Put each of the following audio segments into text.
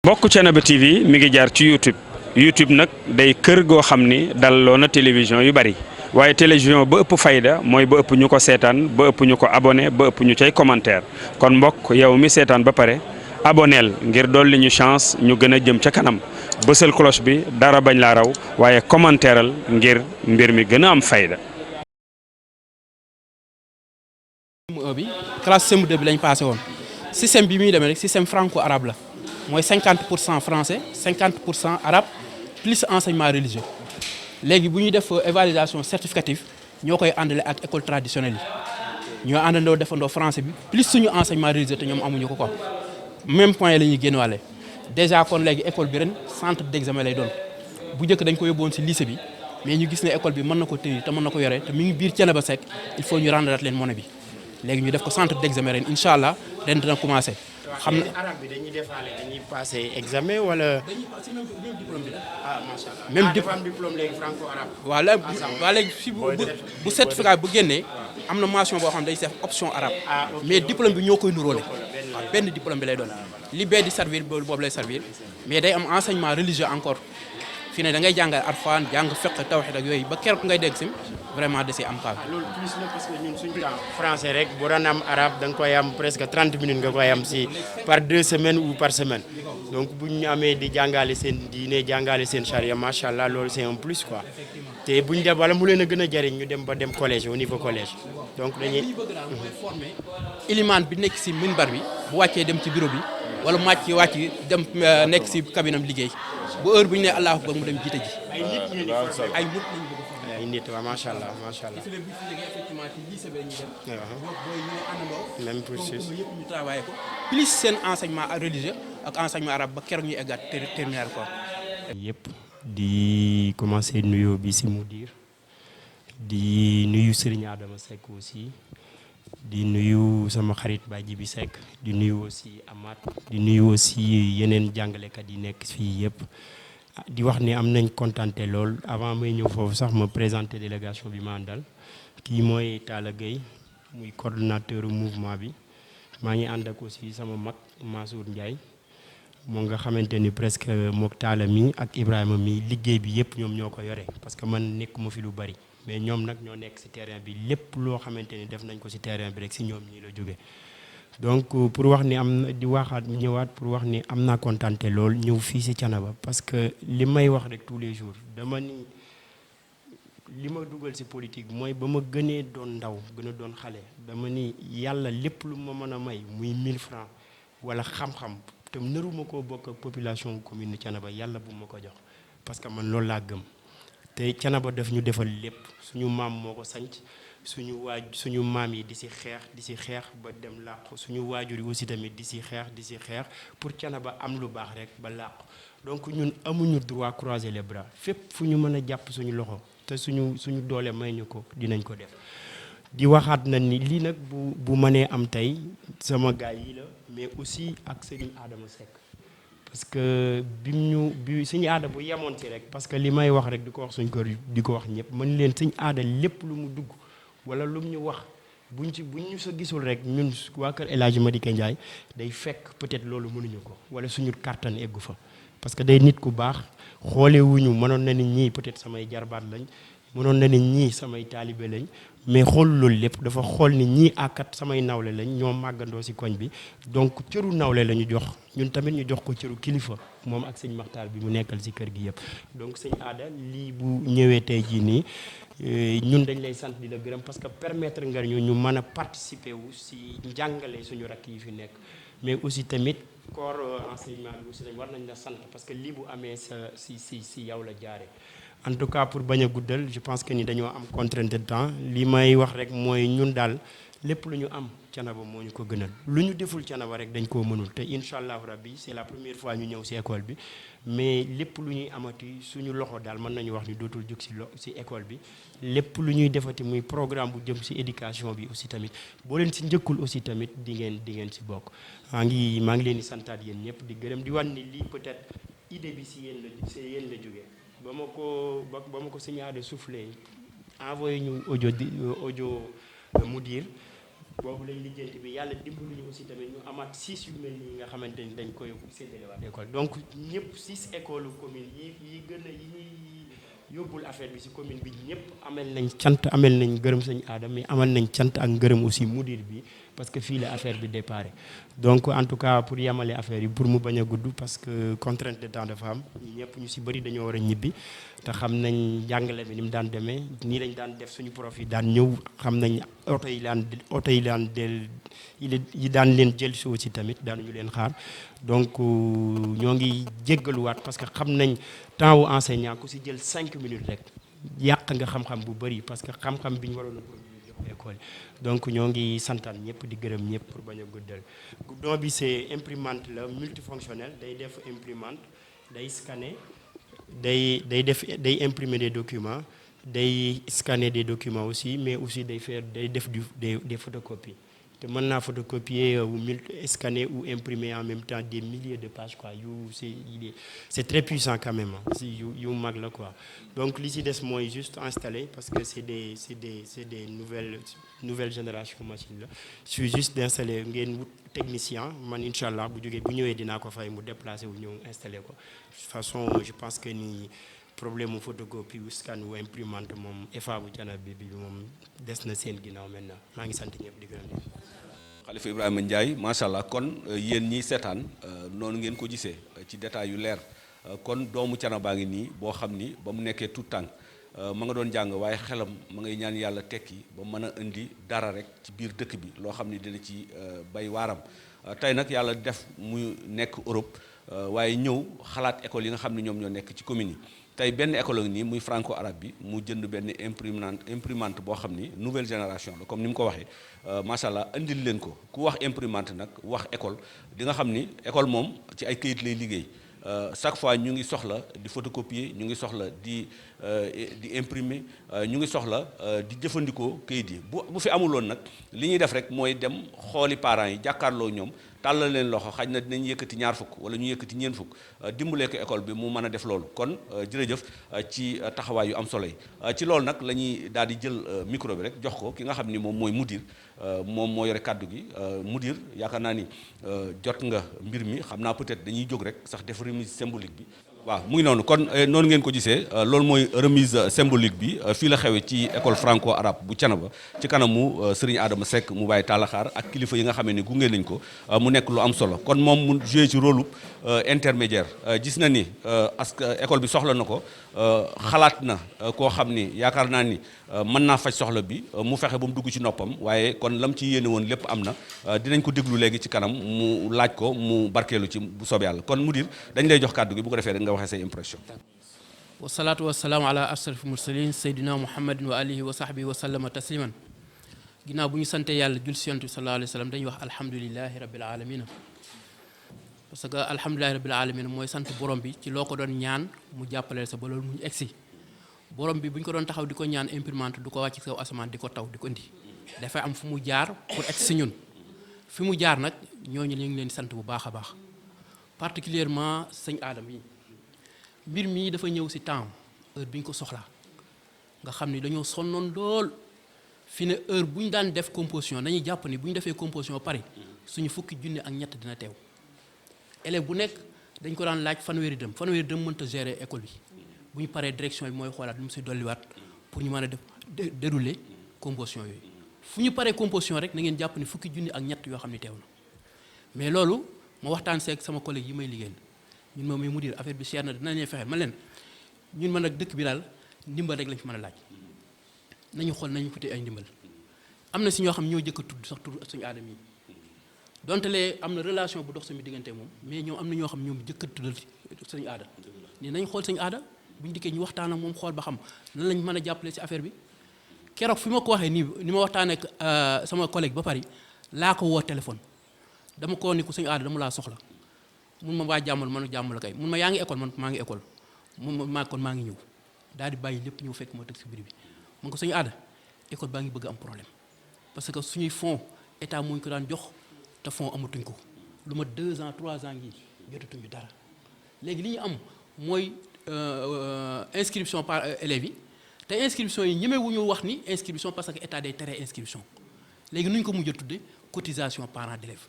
mbokk Thiénaba TV mi ngi jaar ci YouTube nag day kër goo xam ni dalloo na télévision yu bari waaye télévision ba ëpp fayda mooy ba ëpp ñu ko seetaan ba ëpp ñu ko abonné ba ëpp ñu cay commentaire kon mbokk yow mi seetaan ba pare aboneel ngir dolli ñu chance ñu gën a jëm ca kanam bësal cloche bi dara bañ laa raw waaye commentaireal ngir mbir mi gën a am fayda. bi classe CM2 bi lañ passé woon système bi muy demee rek système franco arabe la mooy 50% français 50% arabe plus enseignement religieux léegi bu ñuy def évaluation certificative ñoo koy àndale ak école traditionnelle yi ñoo àndandoo defandoo français bi plus suñu enseignement religieux te ñoom amuñu ko quoi même point la ñuy génnewaale déjà kon léegi école bi ren centre d'examen lay doon bu njëkk dañ ko yóbboon ci lycée bi mais ñu gis ne école bi mën na ko tenir te mën na ko yore te mi ngi biir Thiénaba Seck il faut ñu rendre leen monnaie bi léegi ñu def ko centre d'examen ren incha allah ren dina commencé. xam na arabe bi dañuy defaale dañuy passé examen wala. dañuy passé même diplôme bi la. ah macha allah même dafa am diplôme léegi franco arabe. waaw léegi si bu certificat bu génnee am na mention boo xam ne day def option arabe. mais diplôme bi ñoo koy nuróole. waaw benn diplôme bi lay doon. li bee di servir boobu lay servir mais day am enseignement religieux encore fi ne da ngay jàngal Alxuraan jàng fiqh tawhid ak yooyu ba keroog ngay dégg sim vraiment da ciy am kaal. loolu plus la parce que ñun suñu temps français rek boo daan am arabe da nga koy am presque 30 minutes nga koy am si par 2 semaines ou par semaine donc bu ñu amee di jàngale seen diine jàngale seen charia macha allah loolu c'est un plus quoi te bu ñu dem wala mu leen a gën a jariñ ñu dem ba dem collège au niveau collège donc dañuy. li ñu bëgg daal mooy former ilimaan bi nekk si minbar bi bu wàccee dem ci bureau bi wala mu wàcc dem nekk si cabinam liggéey bu heure bu ñu nee Allahu akbar mu dem jiite ji. ay nit ñi di former ay nit lañu bëgg a former. ay nit waaw macha allah macha allah. bu ñu fi effectivement ci lycée bi la ñuy dem. booy ñooy àndandoo. même processus comme yëpp ñu travaillé ko. plus seen enseignement religieux ak enseignement arabe ba keroog ñuy eggaat terminal quoi. yëpp di commencer nuyoo bi si mudir di nuyu Serigne Adama Seck aussi di nuyu sama xarit Badji bi Seck di nuyu aussi Amath di nuyu aussi yeneen jàngalekat yi nekk fii yëpp di wax ni am nañ kontante lool avant may ñëw foofu sax ma présenter délégation bi ma àndal kii mooy Talla Gueye muy coordonnateur mouvement bi maa ngi ànd ak aussi sama mag Mansour Ndiaye moo nga xamante ni presque mook Talla mi ak Ibrahima mi liggéey bi yëpp ñoom ñoo ko yore parce que man nekkuma fi lu bari mais ñoom nag ñoo nekk ci terrain bi lépp loo xamante ni def nañ ko ci terrain bi rek ci ñoom ñii la jóge donc pour wax ni am na di waxaat ñëwaat pour wax ni am naa kontante lool ñëw fii ci Thiénaba parce que li may wax rek tous les jours dama ni li ma dugal ci politique mooy ba ma gënee doon ndaw gën a doon xale dama ni yàlla lépp lu ma mën a may muy 1000 francs wala xam-xam te naruma koo bokk ak population commune Thiénaba yàlla bu ma ko jox parce que man loolu laa gëm te Thiénaba daf ñu defal lépp suñu maam moo ko sanc suñu maam yi di ci xeex ba dem làqu suñu waajur yi aussi tamit di ci xeex pour Thiénaba am lu baax rek ba làqu donc ñun amuñu droit croiser les bras fépp fu ñu mën a jàpp suñu loxo te suñu doole may ñu ko dinañ ko def di waxaat na ni lii nag bu mënee am tey sama gaay yi la mais aussi ak Serigne Adama Seck parce que bi suñu aada bu yemoon ci rek parce que li may wax rek di ko wax suñ kër di ko wax ñëpp mën leen suñu aada lépp lu mu dugg wala lu mu ñu wax buñ ñu sa gisul rek ñun waa kër El Hadji Madické Ndiaye day fekk peut-être loolu mënuñu ko wala suñu kàttan eggu fa parce que day nit ku baax xoolewuñu mënoon na nit ñii peut-être samay jarbaat lañ mënoon na nit ñii samay taalibe lañ mais xool loolu lépp dafa xool ni ñii àkkat samay nawle lañ ñoo màggandoo ci koñ bi donc cëru nawle la ñu jox ñun tamit ñu jox ko cëru kilifa moom ak sëñ Maxtaar bi mu nekkal ci kër gi yëpp donc sëñ Aada lii bu ñëwee tey jii nii ñun dañ lay sant di la gërëm parce que permettre nga ñu mën a participer wu ci njàngale suñu rakk yi fi nekk mais aussi tamit corps enseignement bi aussi tamit war nañ la sant parce que lii bu amee ci yow la jaare en tout cas pour bañ a guddal je pense que ni dañoo am contrainte de temps li may wax rek mooy ñun daal lépp lu ñu am Thiénaba moo ñu ko gënal lu ñu deful Thiénaba rek dañ koo mënul te incha allahu rabbi c'est la première fois ñu ñëw ci école bi mais lépp lu ñuy amati suñu loxo daal mën nañu wax ni dootul jóg ci école bi lépp lu ñuy defati muy programme bu jëm ci éducation bi aussi tamit boo leen ci njëkkul aussi tamit di ngeen ci bokk maa ngi leen di santaat yéen ñëpp di gërëm di wan ni lii peut-être idée bi ci yéen la jógee ba ma ko Serigne Ada soufflé envoyé ñu audio mudir boobu lañ lijjanti bi yàlla dimbali ñu aussi tamit ñu amaat 6 yu mel nii nga xamante ni dañ koy séddalewaat école donc ñëpp 6 écoles commune yi gën a yi ñuy yóbbul affaire bi ci commune bi ñëpp amel nañ cant amel nañ gërëm sëñ Adama mais amal nañ cant ak ngërëm aussi mudir bi parce que fii la affaire bi déparé donc en tout cas pour yamale affaire yi pour mu bañ a gudd parce que contrainte de temps de femme ñëpp ñu ci bëri dañoo war a ñibbi te xam nañ jàngale bi ni mu daan demee nii lañ daan def suñu prof yi daan ñëw xam nañ oto yi daan leen jël si aussi tamit daanuñu leen xaar donc ñoo ngi jéggaluwaat parce que xam nañ temps wu enseignant ku si jël 5 minutes rek yàq nga xam-xam bu bëri parce que xam-xam bi ñu waroon a produire jox école yi donc ñoo ngi santaan ñëpp di gërëm ñëpp pour bañ a guddal don bi c'est imprimante la multifonctionnel day def imprimante day scanner day imprimer des documents day scanner des documents aussi mais aussi day def des photocopies te mën naa photocopier ou scanner ou imprimer en même temps des milliers de pages quoi c'est très puissant quand même yu mag la quoi donc li ci des mooy juste installer parce que c'est des nouvelles génération machine la suis juste d'installer ngeen wut technicien man inchallah bu ñëwee dinaa ko fay mu déplacer wu ñëw installer ko de toute façon je pense que ni problème mu photocopie ou scan ou imprimante moom EFA bu Thiénaba bi moom des na seen ginnaaw maintenant maa ngi sant ñëpp di gërëm. Khalifa Ibrahima Ndiaye macha allah kon yéen ñiy seetaan noonu ngeen ko gisee ci détail yu leer kon doomu Thiénaba ngi nii boo xam ni ba mu nekkee tout tànk ma nga doon jàng waaye xelam ma ngay ñaan yàlla tekki ba mën a indi dara rek ci biir dëkk bi loo xam ni dina ci bay waaram tey nag yàlla def mu nekk Europe waaye ñëw xalaat école yi nga xam ne ñoom ñoo nekk ci commune yi. tey benn école nii muy franco arabe bi mu jënd benn imprimante boo xam ni nouvelle génération la comme ni mu ko waxee macha allah indil leen ko ku wax imprimante nag wax école di nga xam ni école moom ci ay këyit lay liggéey chaque fois ñu ngi soxla di photocopier ñu ngi soxla di imprimer ñu ngi soxla di jëfandikoo këyit yi bu fi amuloon nag li ñuy def rek mooy dem xooli parents yi jàkkaarloo ñoom tàllal leen loxo xaj na dinañ yëkkati 20 fukk wala ñu yëkkati 40 fukk dimbalee ko école bi mu mën a def loolu kon jërëjëf ci taxawaay yu am solo yi ci loolu nag la ñuy daal di jël micro bi rek jox ko ki nga xam ni moom mooy mudir moom moo yore kàddu gi mudir yaakaar naa ni jot nga mbir mi xam naa peut-être dañuy jóg rek sax def remise symbolique bi waaw mu ngi noonu kon noonu ngeen ko gisee loolu mooy remise symbolique bi fii la xewee ci école franco arabe bu Thiénaba ci kanamu Serigne Adama Seck mu bàyyi taalaxaar ak kilifa yi nga xamee ni gunge nañ ko mu nekk lu am solo kon moom mu joué ci rôle intermédiaire gis na ni école bi soxla na ko xalaat na koo xam ni yaakaar naa ni mën naa faj soxla bi mu fexe ba mu dugg ci noppam waaye kon lam ci yéene woon lépp am na dinañ ko déglu léegi ci kanam mu laaj ko mu barkeelu ci bu soobee yàlla kon mudir dañ lay jox kàddu gi bu ko defee rek nga waxee say impression. wasalaatu wasalaamu ala asrafil mursalin sayyidina muhammadin wa alihi wa sahbihi wa sallama tasliman ginnaaw bu ñu sante yàlla jul si yonent bi sallallahu alayhi wa sallam dañuy wax alhamdulilahi rabbil alamina parce que alhamdulilahi rabbil alamina mooy sant borom bi ci loo ko doon ñaan mu jàppaleel sa ba loolu mu egsi borom bi bu ñu ko doon taxaw di ko ñaan imprimante du ko wàcc kaw asamaan di ko taw di ko indi dafay am fu mu jaar pour egsi si ñun fi mu jaar nag ñooñu ñu ngi leen sant bu baax a baax particulièrement sëñ Adama yi mbir mii dafa ñëw si temps heure bi ñu ko soxlaa nga xam ni dañoo sonnoon lool fi ne heure bu ñu daan def composition dañuy jàpp ni bu ñu defee composition ba pare suñu fukki junne ak ñett dina teew élève bu nekk dañ ko daan laaj fanweeri dëm mënta gérer école bi bu ñu paree direction bi mooy xoolaat lu mu si dolliwaat pour ñu mën a def dérouler composition yooyu fu ñu paree composition rek na ngeen jàpp ni fukki junne ak ñett yoo xam ni teew na mais loolu ma waxtaan seeg sama collègue yi may liggéeyal ñun moom muy mudir affaire bi cher na dinañuy fexe ma leen ñun mën nag dëkk bi daal ndimbal rek lañ fi mën a laaj nañu xool nañu futé ay ndimbal am na si ñoo xam ñoo jëkk a tudd sax tur suñu aadama yi donte lee am na relation bu dox suñu diggante moom mais ñoom am na ñoo xam ñoom jëkk a tuddal suñu aada ni nañ xool suñu aada bu ñu dikkee ñu waxtaan ak moom xool ba xam lan lañ mën a jàppale si affaire bi keroog fi ma ko waxee nii ni ma waxtaanee ak sama collègue ba pare laa ko woo téléphone dama ko ni ko suñu aada dama laa soxla mun ma waa jàmmal man jàmm la kay mun ma yaa ngi école man maa ngi école mun ma kon maa ngi ñëw daal di bàyyi lépp ñëw fekk moo teg si biir bi mun ko suñu aada école baa ngi bëgg am problème parce que suñuy fonds état moo ñu ko daan jox te fonds amatuñ ko lu ma 2 ans 3 ans ngi jotatuñu dara léegi li ñu am mooy inscription par élèves yi te inscription yi ñemewuñu wax ni inscription parce que état day tere inscription léegi nuñ ko mujj a tudde cotisation parents d'élèves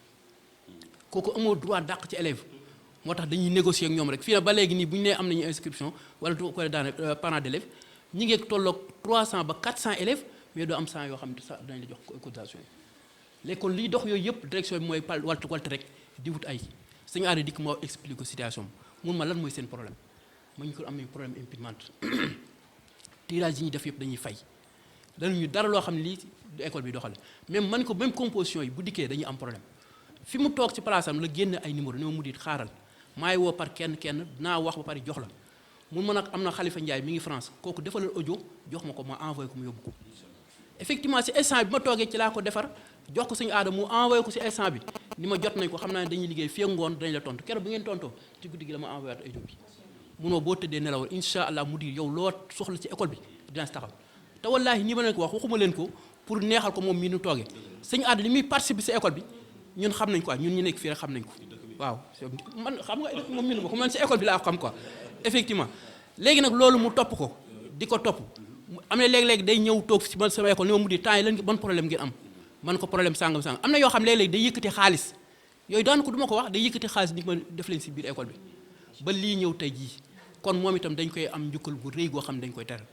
kooku amoo droit dàq ci élève moo tax dañuy négocier ak ñoom rek fii nag ba léegi nii bu ñu nee am nañu inscription wala du ko daane parents d'élèves ñi ngi tolloog 300 ba 400 élèves mais doo am 100 yoo xam ne sax dañ la jox cotisation yi léegi kon liy dox yooyu yëpp direction bi mooy waltu rek di wut ay suñu aada dikk moo explique ko situation mun ma lan mooy seen problème ma ñu ko am nañu problème imprimante tirage yi ñuy def yëpp dañuy fay dañuy dara loo xam ne lii du école bi doxale même composition yi bu dikkee dañuy am problème fi mu toog ci place am la génn ay numéro ni ma mu diit xaaral maay woo par kenn dinaa wax ba pare jox la mun ma nag am na Khalifa Ndiaye mi ngi France kooku defalal audio jox ma ko ma envoyé ko mu yóbbu ko effectivement si instant bi ma toogee ci laa ko defar jox ko suñu aada mu envoyé ko si instant bi ni ma jot nañ ko xam naa ne dañuy liggéey fii ak ngoon dañ la tontu keroog bu ngeen tontoo ci guddi gi la ma envoyé audio bi munoo boo tëddee nelawal incha allah mu di yow loo soxla ci école bi dina si taxaw te wallaahi ñi ma leen ko wax waxuma leen ko pour neexal ko moom mii nu toogee suñu aada li muy participer si école bi ñun xam nañ quoi ñun ñu nekk fii rek xam nañ ko waaw man xam nga moom minu ma ko man si école bi laa xam quoi effectivement léegi nag loolu mu topp ko di ko topp am na léeg-léeg day ñëw toog ci man sama école ni ma mu di temps yi lan ban problème ngeen am man ko problème sàngam am na yoo xam léeg-léeg day yëkkati xaalis yooyu daan ko du ma ko wax day yëkkati xaalis ni ma def leen si biir école bi ba lii ñëw tey jii kon moom itam dañ koy am njukkal gu rëy goo xam ne dañ koy teral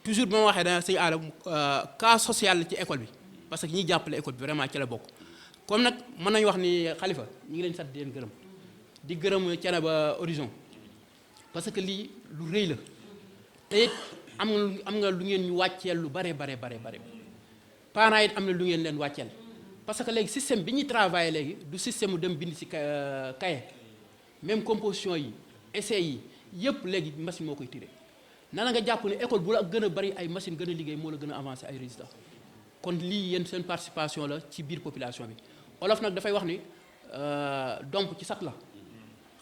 toujours bi ma waxee dana sëñ aada cas social la ci école bi parce que ñiy jàppale école bi vraiment ci la bokk comme nag mën nañu wax ni Khalifa ñu ngi leen sant di leen gërëm di gërëm Thiénaba Horizon parce que lii lu rëy la te it am nga lu ngeen ñu wàcceel lu bare parents it am na lu ngeen leen wàcceel parce que léegi système bi ñuy travailler léegi du système mu dem bind ci cahier même composition yi essais yi yëpp léegi machine moo koy tiré nana nga jàpp ne école bu la gën a bari ay machine gën a liggéey moo la gën a avancé ay résultats kon lii yéen seen participation la ci biir population bi olof nag dafay wax ni domp ci sat la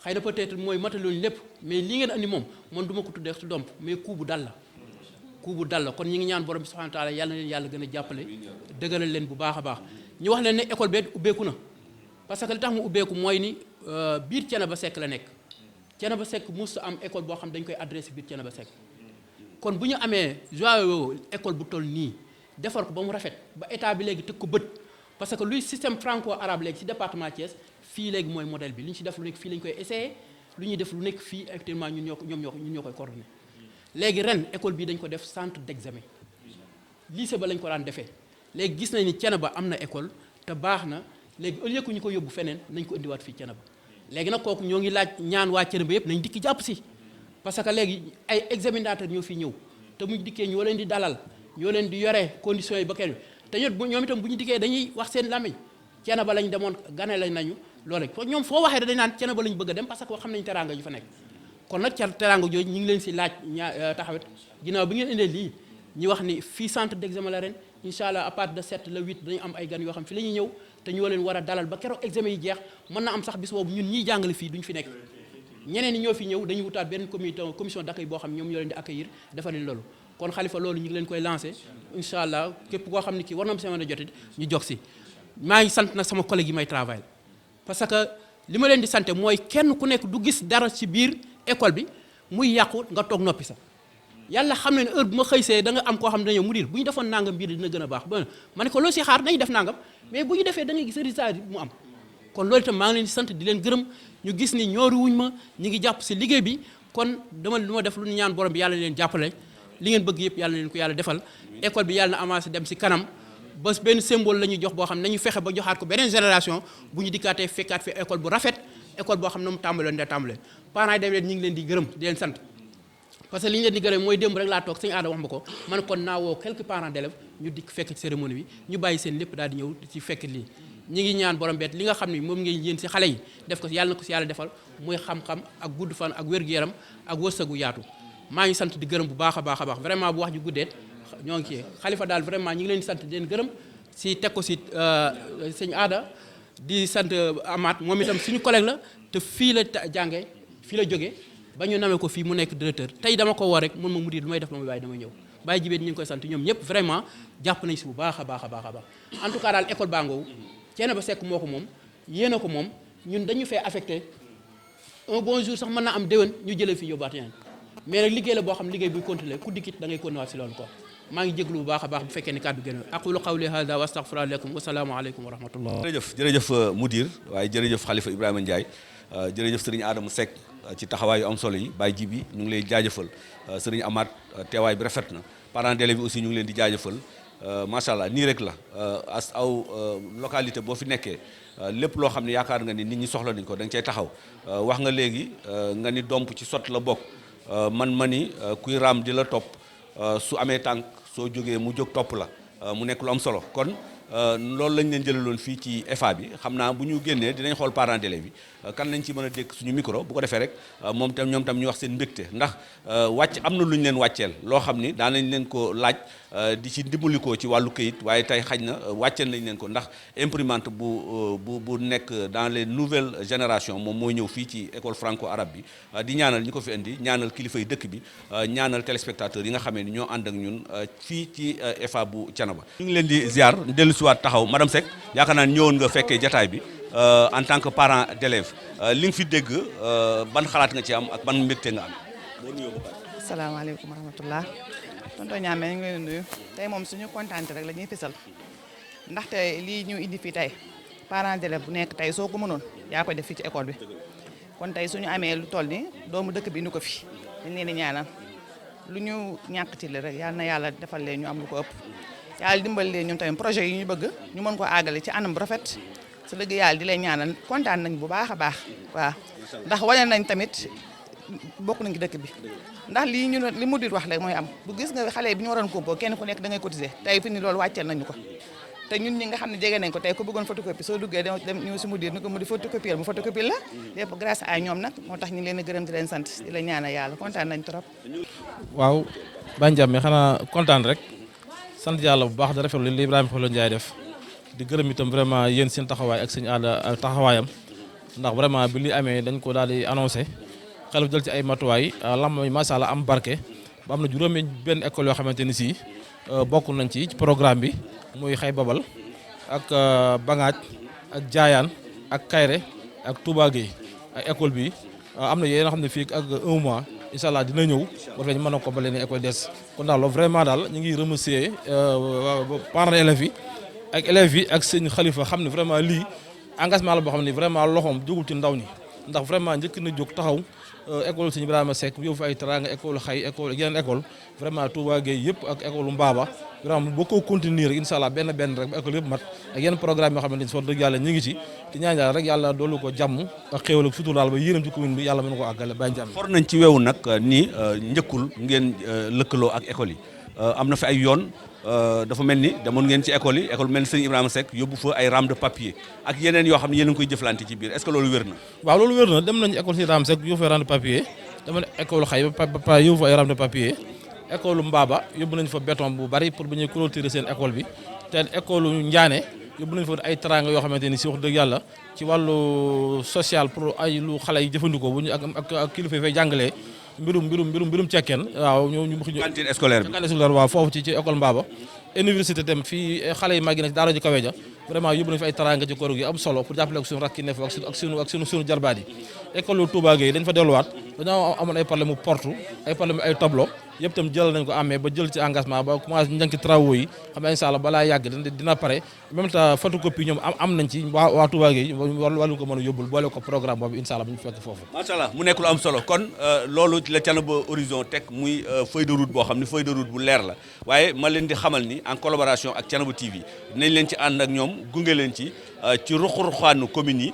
xëy na peut-être mooy mataloon lépp mais lii ngeen andi moom man du ma ko tuddee ci domp mais coup bu dal la kon ñi ngi ñaan borom bi subhanahu wa taala yàlla na leen yàlla gën a jàppale dëgëral leen bu baax a baax ñu wax leen ne école bee ubbeeku na parce que li tax mu ubbeeku mooy ni biir Thiénaba Seck la nekk Thiénaba Seck mos am école boo xam dañ koy adressé biir Thiénaba Seck kon bu ñu amee joyeux école bu toll nii defar ko ba mu rafet ba état bi léegi tëg ko bët parce que luy système franco arabe léegi ci département Thiès fii léegi mooy modèle bi li ñu ci def lu nekk fii lañ koy essayé lu ñuy def lu nekk fii actuellement ñun ñoo koy coordonné léegi ren école bii dañ ko def centre d'examen lycée ba lañ ko daan defee léegi gis nañ ni Thiénaba am na école te baax na léegi au lieu que ñu ko yóbbu feneen nañ ko indiwaat fii Thiénaba léegi nag kooku ñoo ngi laaj ñaan waa Thiénaba yëpp nañ dikki jàpp si parce que léegi ay examinateurs ñoo fi ñëw te muñ dikkee ñoo leen di dalal ñoo leen di yore conditions yi ba kenn te ñoom itam bu ñu dikkee dañuy wax seen làmmiñ Thiénaba lañ demoon gane lañ nañu loolu rek ñoom foo waxee dañ naan Thiénaba lañ bëgg a dem parce que xam nañ teraanga yu fa nekk kon nag teraanga jooju ñu ngi leen si laaj taxawet ginnaaw bi ngeen indee lii ñu wax ni fii centre d'examen la ren incha allah à partir de 7 le 8 dañu am ay gan yoo xam fi la ñuy ñëw te ñoo leen war a dalal ba keroog examen yi jeex mën na am sax bis boobu ñun ñiy jàngale fii duñ fi nekk ñeneen ñi ñoo fi ñëw dañuy wutaat benn commission d'accueil boo xam ñoom ñoo leen di accueillir defal leen loolu kon Khalifa loolu ñu ngi leen koy lancé incha allah képp koo xam ne kii war na am semaine jotit ñu jox si maa ngi sant nag sama collègue yi may travail parce que li ma leen di sante mooy kenn ku nekk du gis dara ci biir école bi muy yàqu nga toog noppi sax yàlla xam ne heure bu ma xëysee da nga am koo xam ne dañoo mu dir bu ñu defoon nangam mbir dina gën a baax ba ma ne ko loo si xaar nañu def nangam mais bu ñu defee da ngay gis résultat mu am kon loolu itam maa ngi leen di sant di leen gërëm ñu gis ni ñoori wuñ ma ñu ngi jàpp si liggéey bi kon dama lu ma def lu ñu ñaan borom bi yàlla leen jàppale li ngeen bëgg yëpp yàlla leen ko yàlla defal école bi yàlla na avancé dem si kanam ba benn symbole la ñuy jox boo xam ne nañu fexe ba joxaat ko beneen génération bu ñu dikkaatee fekkaat fi école bu rafet école boo xam ne mu tàmbaloon da tàmbalee parents yi dem leen ñu ngi leen di gërëm di leen sant parce que li ñu leen di gërëm mooy démb rek laa toog sëñ Aada wax ma ko man kon naa woo quelques parents d'élèves ñu dikk fekk cérémonie bi ñu bàyyi seen lépp daal di ñëw ci fekk lii ñi ngi ñaan borom beet li nga xam ne moom ngeen yéen si xale yi def ko yàlla na ko si yàlla defal muy xam-xam ak gudd fan ak wér-gu-yaram ak wërsëgu yaatu maa ngi sant di gërëm bu baax a baax a baax vraiment bu wax ji guddeet ñoo ngi ci Khalifa daal vraiment ñi ngi leen di sant di leen gërëm si teg ko si sëñ Aada di sant Amath moom itam suñu collègue la te fii la jànge fii la jóge ba ñu namee ko fii mu nekk directeur tey dama ko woo rek mun ma mu di lu may def la muy bàyyi damay ñëw bàyyi jibéet ñu ngi koy sant ñoom ñëpp vraiment jàpp nañ si bu baax a baax a baax a baax en tout cas daal école bangoowu Thiénaba Seck moo ko moom yéen a ko moom ñun dañu fee affecté un bon jour sax mën na am déwén ñu jëlee fii yóbbaat yeneen mais nag liggéey la boo xam liggéey buy continuer ku dikkit da ngay continuer si loolu quoi maa ngi jéglu bu baax a baax bu fekkee ni kàddu génn aqulu qawli hada wa astaghfiru lakum wa salaamu aleykum wa rahmatullah. jërëjëf Mudir waaye jërëjëf Khalifa Ibrahima Ndiaye jërëjëf Serigne Adama Seck ci taxawaayu am solo yi Baye Jibi ñu ngi lay jaajëfal Serigne Amath teewaay bi rafet na parents d'élèves bi aussi ñu ngi leen di jaajëfal macha allah nii rek la localité boo fi nekkee lépp loo xam ne yaakaar nga ni nit ñi soxla nañ ko da nga cay taxaw wax nga léegi nga ni domp ci sot la bokk man ma ni kuy raam di la topp su amee tànk soo jógee mu jóg topp la mu nekk lu am solo kon loolu lañ leen jëlaloon fii ci EFA bi xam naa bu ñu génnee dinañ xool parents d'élèves bi kan lañ ci mën a dégg suñu micro bu ko defee rek moom tam ñoom tam ñu wax seen mbégte ndax wàcc am na lu ñu leen wàcceel loo xam ni daan nañ leen ko laaj di ci dimbalikoo ci wàllu këyit waaye tey xaj na wàcceel nañ leen ko ndax imprimante bu nekk dans les nouvelles générations moom mooy ñëw fii ci école franco-arabe bi di ñaanal ñi ko fi indi ñaanal kilifa yi dëkk bi ñaanal téléspectateurs yi nga xamee ni ñoo ànd ak ñun fii ci EFA bu Thiénaba ñu ngi leen di ziar dellu siwaat taxaw madame Seck yaakaar naa ñëwoon nga fekkee jataay bi en tant que parent d'élève li nga fi dégg ban xalaat nga ci am ak ban mbégte nga am. asalaamaaleykum wa rahmatullah tonton Niamé ñu ngi leen di nuyu tey moom suñu kontaante rek la ñuy fisal ndaxte lii ñu indi fii tey parent d'élève bu nekk tey soo ko mënoon yaa koy def fii ci école bi kon tey suñu amee lu toll ni doomu dëkk bi indi ko fi dañ leen di ñaanal lu ñu ñàkk ci la rek yal na yàlla defal leen ñu am lu ko ëpp yàlla dimbali leen ñoom tamit projet yi ñu bëgg ñu mën ko àggale ci anam bu rafet su dëgg yàlla di leen ñaanal kontaan nañ bu baax a baax waaw ndax wane nañ tamit bokk nañ ci dëkk bi ndax lii ñu li mu dir wax rek mooy am bu gis nga xale bi ñu waroon compo kenn ku nekk da ngay cotiser tey fi ni loolu wàcceel nañu ko te ñun ñi nga xam ne jege nañ ko tey ku bëggoon photocopie soo duggee dem ñëw si mu dir ni ko mu di photocopier mu photocopie la lépp grâce à ñoom nag moo tax ñu leen a gërëm di leen sant di leen ñaanal yàlla kontaan nañ trop. waaw Baye Ndiamé xanaa kontaan rek sant yàlla bu baax da rafetlu li Ibrahima Xolo Ndiaye def di gërëm itam vraiment yéen seen taxawaay ak seen aada ak taxawaayam ndax vraiment bi li amee dañ ko daal di annoncé xel jël ci ay matuwaay lam macha allah am barke ba am na juróomi benn école yoo xamante ni si bokk nañ ci programme bi muy Xay Babal ak Bangaaj ak Jaayaan ak Kayre ak Touba Gueye ak école bi am na yéen xam ne fii ak 1 mois incha allah dina ñëw ba fekk mën na ko ba leen école des kon daal loolu vraiment daal ñu ngi remercier parents d'élèves yi ak élèves yi ak seen xalifa xam ne vraiment lii engagement la boo xam ne vraiment loxoom jógul ci ndaw ñi ndax vraiment njëkk na jóg taxaw école Sëñ Ibrahima Seck yóbbu fa ay teraanga école Xay école yeneen école vraiment Touba Gueye yëpp ak école Mbaba vraiment boo ko continuer rek incha allah benn rek ba école yëpp mat ak yenn programme yoo xamante ni soo dëgg yàlla ñu ngi ci te ñaan yàlla rek yàlla doolu ko jàmm ak xéewal ak sutur daal ba yéenam ci commune bi yàlla mën ko àggale bàyyi jàmm for nañ ci weewu nag ni njëkkul ngeen lëkkaloo ak école yi am na fi ay yoon dafa mel ni demoon ngeen ci école yi école mel ni Sëñ Ibrahima Seck yóbbu fa ay rame de papier ak yeneen yoo xam ne yéen a ngi koy jëflante ci biir est-ce que loolu wér na waaw loolu wér na dem nañu école Sëñ Ibrahima Seck yóbbu fa ay rame de papier dama ne école Xay ba yóbbu fa ay rame de papier école Mbaba yóbbu nañu fa béton bu bari pour bu ñuy clôturer seen école bi te école Ndiané yóbbu nañu fa ay teraanga yoo xamante ni si wax dëgg yàlla ci wàllu social pour ay lu xale yi jëfandikoo bu ñu ak kilifa yi fay jàngalee mbirum cekkeen waaw ñu cantine scolaire bi cantine scolaire waaw foofu ci école Mbaba université tam fii xale yi màggi na ci daara ji kawe ja vraiment yóbbu nañu fa ay teraanga ci koor gi am solo pour jàppale ak suñu rakki ne fa ak suñu jarbaat yi école Touba Gueye dañ fa delluwaat dañoo amoon ay problème mu porte ay problème ay tableau yëpp tam jël nañ ko amee ba jël ci engagement ba commencé njënk travaux yi xam ne incha allah balaa yàgg dina pare même temps photocopie ñoom am nañ ci waa Touba Gueye wàllu ko mën a yóbbul boole ko programme boobu incha allah bu ñu fekk foofu macha allah mu nekk lu am solo kon loolu la Thiénaba Horizon teg muy feuille de route boo xam ne feuille de route bu leer la waaye ma leen di xamal ni en collaboration ak Thiénaba TV dinañ leen ci ànd ak ñoom gunge leen ci ruq-ruqaanu communes yi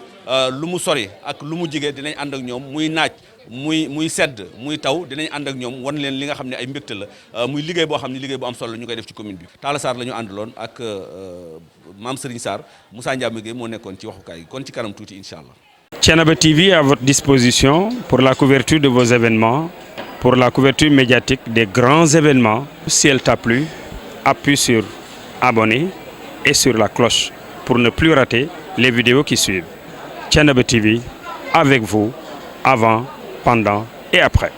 lu mu sori ak lu mu jige dinañ ànd ak ñoom muy naaj muy sedd muy taw dinañ ànd ak ñoom wan leen li nga xam ne ay mbégte la muy liggéey boo xam ne liggéey bu am solo la ñu koy def ci commune bi Talla Sarr la ñu àndaloon ak Mame Serigne Sarr Moussa Ndiame Gueye moo nekkoon ci waxukaay yi kon ci kanam tuuti incha allah. Thiénaba TV à votre disposition pour la couverture de vos événements, pour la couverture médiatique des grands événements. Si elle t'a plu, appuie sur abonner et sur la cloche pour ne plus rater les vidéos qui suivent. Thiénaba TV avec vous avant, pendant et après.